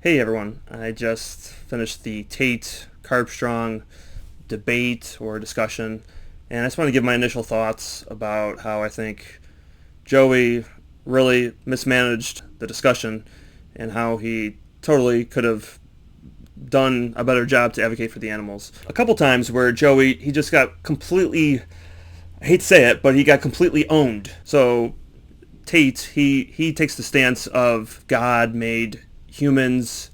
Hey everyone, I just finished the Tate Carb Strong debate or discussion, and I just want to give my initial thoughts about how I think Joey really mismanaged the discussion and how he totally could have done a better job to advocate for the animals. A couple times where Joey, he just got completely, I hate to say it, but he got completely owned. So Tate, he takes the stance of God made humans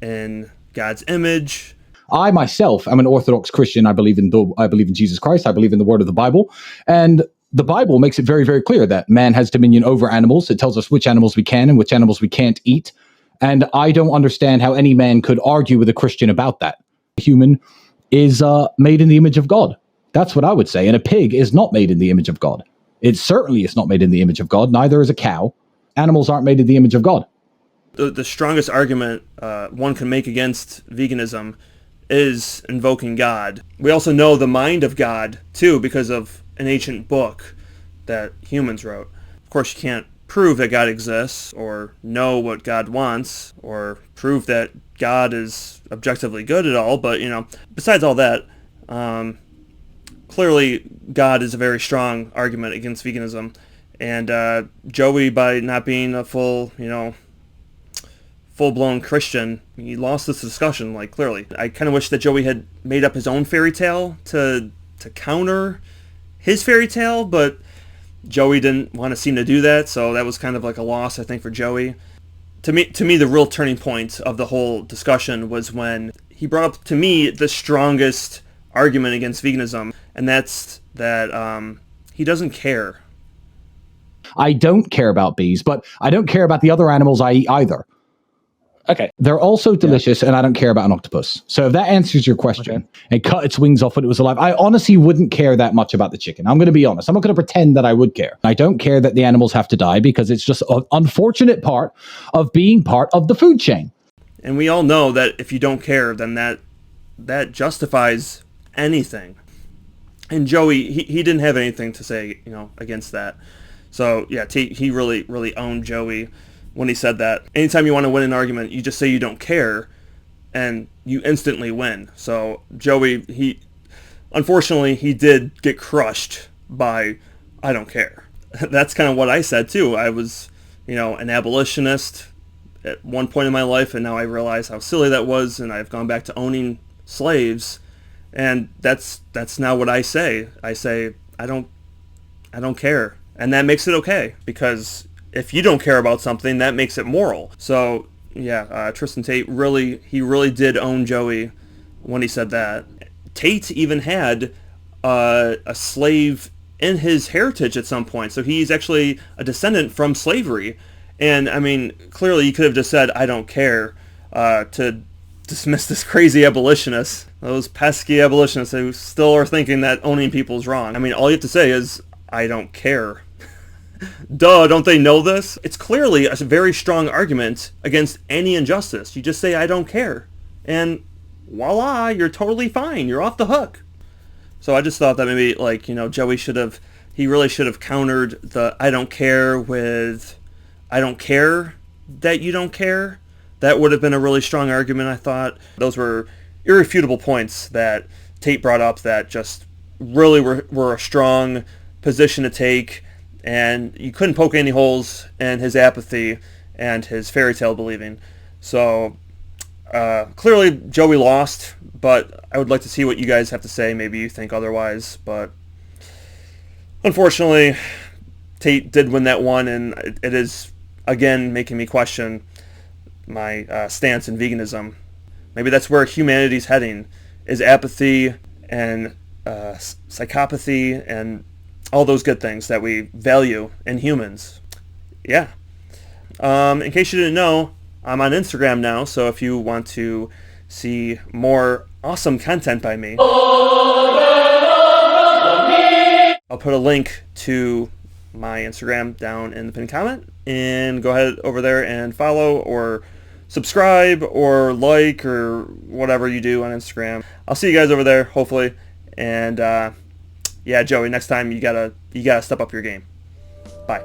in God's image. I myself am an Orthodox Christian. I believe in Jesus Christ. I believe in the word of the Bible. And the Bible makes it very, very clear that man has dominion over animals. It tells us which animals we can and which animals we can't eat. And I don't understand how any man could argue with a Christian about that. A human is made in the image of God. That's what I would say. And a pig is not made in the image of God. It certainly is not made in the image of God. Neither is a cow. Animals aren't made in the image of God. The strongest argument one can make against veganism is invoking God. We also know the mind of God, too, because of an ancient book that humans wrote. Of course, you can't prove that God exists or know what God wants or prove that God is objectively good at all, but, besides all that, clearly God is a very strong argument against veganism. And Joey, by not being a full-blown Christian, he lost this discussion, clearly. I kind of wish that Joey had made up his own fairy tale to counter his fairy tale, but Joey didn't want to seem to do that, so that was kind of like a loss, I think, for Joey. To me, the real turning point of the whole discussion was when he brought up, to me, the strongest argument against veganism, and that's that he doesn't care. I don't care about bees, but I don't care about the other animals I eat either. Okay. They're also delicious, and I don't care about an octopus. So if that answers your question, and cut its wings off when it was alive, I honestly wouldn't care that much about the chicken. I'm going to be honest. I'm not going to pretend that I would care. I don't care that the animals have to die because it's just an unfortunate part of being part of the food chain. And we all know that if you don't care, then that justifies anything. And Joey, he didn't have anything to say, against that. So yeah, he really, really owned Joey when he said that. Anytime you want to win an argument, you just say you don't care, and you instantly win. So Joey, unfortunately, he did get crushed by I don't care. That's kind of what I said too. I was, an abolitionist at one point in my life, and now I realize how silly that was, and I've gone back to owning slaves, and that's now what I say. I say I don't care, and that makes it okay, because if you don't care about something, that makes it moral. So yeah, Tristan Tate really did own Joey when he said that. Tate even had a slave in his heritage at some point, so he's actually a descendant from slavery. And I mean, clearly you could have just said I don't care to dismiss this crazy abolitionist, those pesky abolitionists who still are thinking that owning people is wrong. I mean, all you have to say is I don't care. Duh, don't they know this? It's clearly a very strong argument against any injustice. You just say, I don't care. And voila, you're totally fine. You're off the hook. So I just thought that maybe, Joey he really should have countered the I don't care with I don't care that you don't care. That would have been a really strong argument, I thought. Those were irrefutable points that Tate brought up that just really were a strong position to take. And you couldn't poke any holes in his apathy and his fairy tale believing. So clearly Joey lost, but I would like to see what you guys have to say. Maybe you think otherwise, but unfortunately Tate did win that one, and it is again making me question my stance in veganism. Maybe that's where humanity's heading, is apathy and psychopathy and all those good things that we value in humans. Yeah. In case you didn't know, I'm on Instagram now, so if you want to see more awesome content by me, I'll put a link to my Instagram down in the pinned comment, and go ahead over there and follow or subscribe or like or whatever you do on Instagram. I'll see you guys over there, hopefully, and yeah, Joey, next time you gotta step up your game. Bye.